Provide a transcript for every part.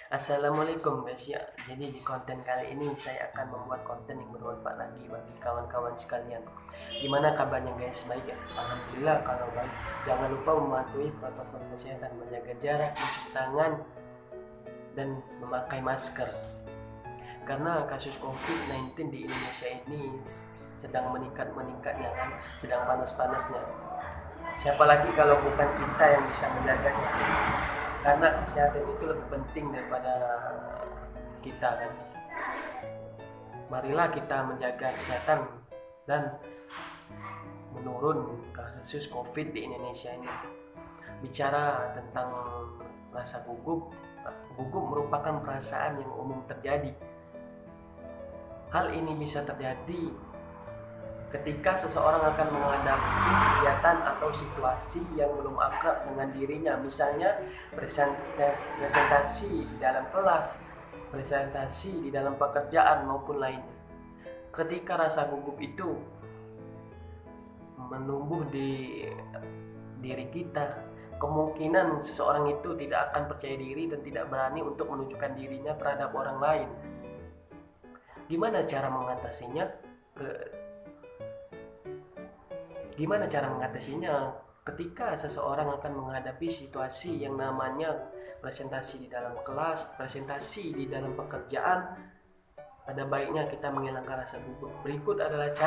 Assalamualaikum guys ya. Jadi di konten kali ini saya akan membuat konten yang bermanfaat lagi bagi kawan-kawan sekalian. Gimana kabarnya guys? Baik ya? Alhamdulillah kalau baik. Jangan lupa mematuhi protokol kesehatan, menjaga jarak, mencuci tangan, dan memakai masker. Karena kasus COVID-19 di Indonesia ini sedang meningkat-meningkatnya kan, sedang panas-panasnya. Siapa lagi kalau bukan kita yang bisa menjaganya? Karena kesehatan itu lebih penting daripada kita kan. Marilah kita menjaga kesehatan dan menurun kasus COVID di Indonesia ini. Bicara tentang rasa gugup, gugup merupakan perasaan yang umum terjadi. Hal ini bisa terjadi ketika seseorang akan menghadapi kegiatan atau situasi yang belum akrab dengan dirinya, misalnya presentasi di dalam kelas, presentasi di dalam pekerjaan maupun lainnya. Ketika rasa gugup itu menumbuh di diri kita, kemungkinan seseorang itu tidak akan percaya diri dan tidak berani untuk menunjukkan dirinya terhadap orang lain. Gimana cara mengatasinya? Gimana cara mengatasinya? Ketika seseorang akan menghadapi situasi yang namanya presentasi di dalam kelas, presentasi di dalam pekerjaan, ada baiknya kita menghilangkan rasa gugup. Berikut adalah 5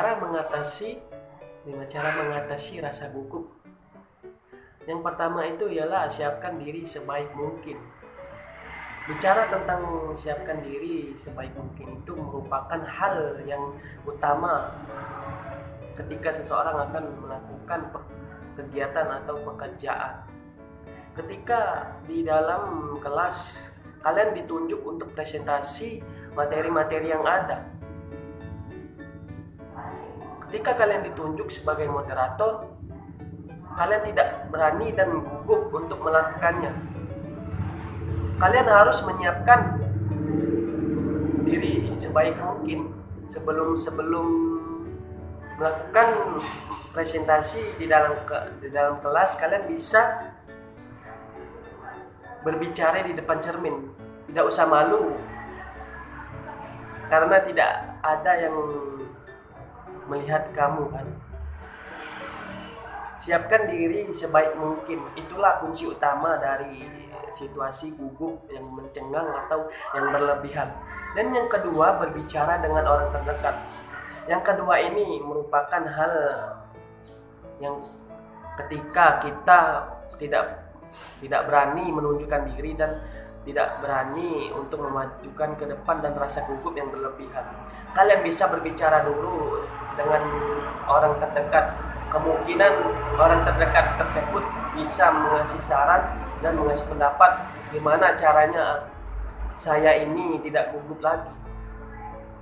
cara mengatasi rasa gugup. Yang pertama itu ialah siapkan diri sebaik mungkin. Bicara tentang siapkan diri sebaik mungkin itu merupakan hal yang utama ketika seseorang akan melakukan kegiatan atau pekerjaan. Ketika di dalam kelas kalian ditunjuk untuk presentasi materi-materi yang ada. Ketika kalian ditunjuk sebagai moderator, kalian tidak berani dan gugup untuk melakukannya. Kalian harus menyiapkan diri sebaik mungkin sebelum melakukan presentasi di dalam kelas. Kalian bisa berbicara di depan cermin, tidak usah malu karena tidak ada yang melihat kamu kan. Siapkan diri sebaik mungkin, itulah kunci utama dari situasi gugup yang mencenggang atau yang berlebihan. Dan yang kedua, berbicara dengan orang terdekat. Yang kedua ini merupakan hal yang ketika kita tidak berani menunjukkan diri dan tidak berani untuk memajukan ke depan dan rasa gugup yang berlebihan. Kalian bisa berbicara dulu dengan orang terdekat. Kemungkinan orang terdekat tersebut bisa mengasih saran dan mengasih pendapat gimana caranya saya ini tidak gugup lagi.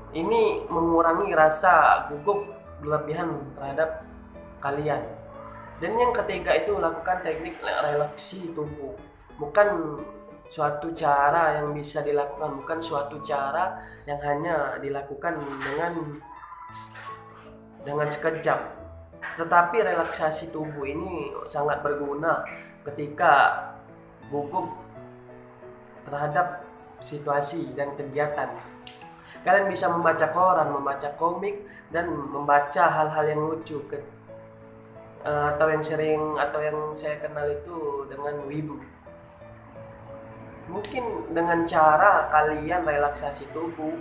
Ini mengurangi rasa gugup berlebihan terhadap kalian. Dan yang ketiga itu lakukan teknik relaksasi tubuh. Bukan suatu cara yang bisa dilakukan, bukan suatu cara yang hanya dilakukan dengan sekejap. Tetapi relaksasi tubuh ini sangat berguna ketika gugup terhadap situasi dan kegiatan. Kalian bisa membaca koran, membaca komik, dan membaca hal-hal yang lucu atau yang saya kenal itu dengan wibu. Mungkin dengan cara kalian relaksasi tubuh,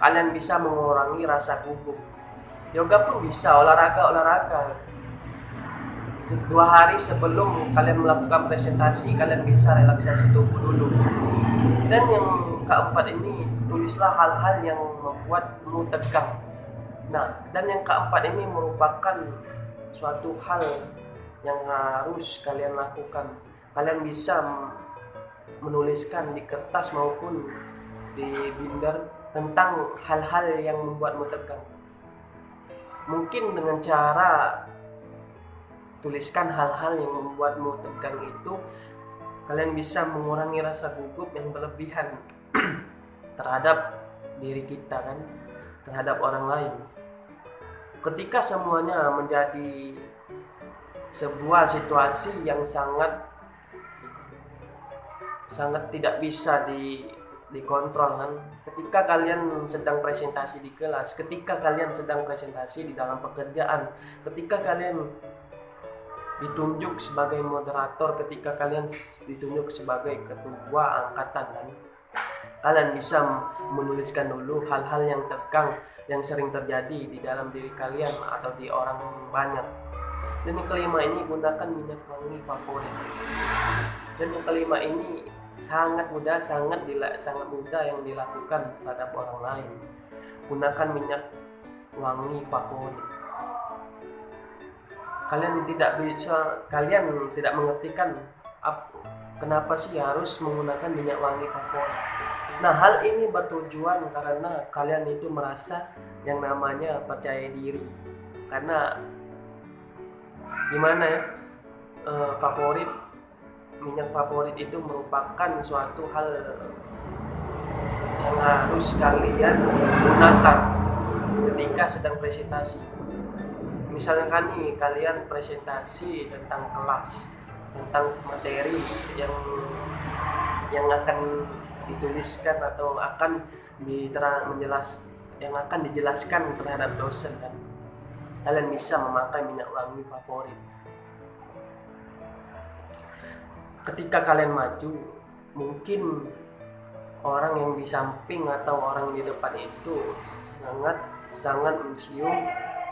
kalian bisa mengurangi rasa gugup. Yoga pun bisa, olahraga. 2 hari sebelum kalian melakukan presentasi, kalian bisa relaksasi tubuh dulu. Dan yang keempat ini, tulislah hal-hal yang membuatmu tegang. Nah, dan yang keempat ini merupakan suatu hal yang harus kalian lakukan. Kalian bisa menuliskan di kertas maupun di binder tentang hal-hal yang membuatmu tegang. Mungkin dengan cara tuliskan hal-hal yang membuatmu tegang itu, kalian bisa mengurangi rasa gugup yang berlebihan terhadap diri kita kan, terhadap orang lain. Ketika semuanya menjadi sebuah situasi yang sangat sangat tidak bisa dikontrol kan. Ketika kalian sedang presentasi di kelas, ketika kalian sedang presentasi di dalam pekerjaan, ketika kalian ditunjuk sebagai moderator, ketika kalian ditunjuk sebagai ketua angkatan kan, kalian bisa menuliskan dulu hal-hal yang tegang yang sering terjadi di dalam diri kalian atau di orang banyak. Dan yang kelima ini, gunakan minyak wangi favorit. Dan yang kelima ini sangat mudah yang dilakukan terhadap orang lain. Gunakan minyak wangi favorit. Kalian tidak mengertikan kenapa sih harus menggunakan minyak wangi favorit. Nah, hal ini bertujuan karena kalian itu merasa yang namanya percaya diri. Karena gimana ya, minyak favorit itu merupakan suatu hal yang harus kalian gunakan ketika sedang presentasi. Misalnya kan nih, kalian presentasi tentang kelas, tentang materi yang akan dituliskan atau akan yang akan dijelaskan terhadap dosen kan. Kalian bisa memakai minyak wangi favorit. Ketika kalian maju, mungkin orang yang di samping atau orang di depan itu sangat mencium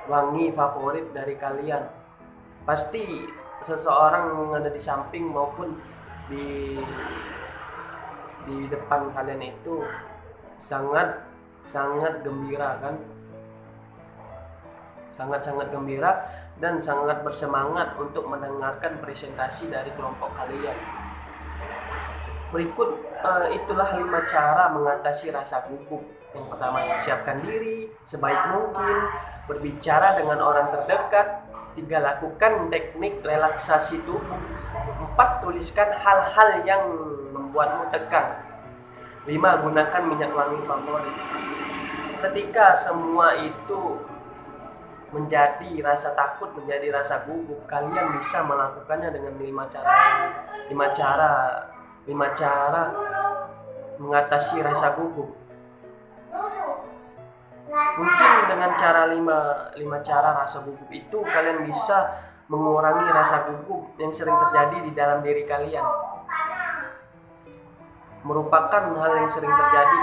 wangi favorit dari kalian. Pasti seseorang yang ada di samping maupun di depan kalian itu sangat gembira kan, sangat gembira dan sangat bersemangat untuk mendengarkan presentasi dari kelompok kalian. Berikut itulah 5 cara mengatasi rasa gugup. Yang pertama, siapkan diri sebaik mungkin, berbicara dengan orang terdekat. 3, lakukan teknik relaksasi tubuh. 4, tuliskan hal-hal yang membuatmu tegang. 5, gunakan minyak wangi favorit. Ketika semua itu menjadi rasa takut, menjadi rasa gugup, kalian bisa melakukannya dengan 5 cara mengatasi rasa gugup. Mungkin dengan cara 5 cara rasa gugup itu kalian bisa mengurangi rasa gugup yang sering terjadi di dalam diri kalian. Merupakan hal yang sering terjadi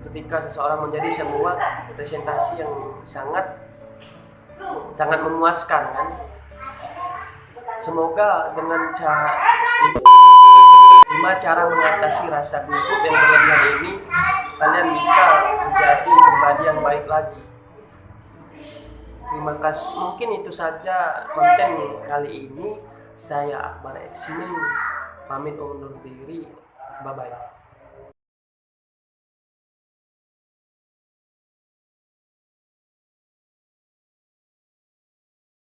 ketika seseorang menjadi sebuah presentasi yang sangat memuaskan kan. Semoga dengan 5 cara mengatasi rasa gugup yang berlebihan ini, kalian bisa menjadi pribadi yang baik lagi. Terima kasih. Mungkin itu saja konten kali ini. Saya Akbar Eksimin pamit undur diri. Bye bye.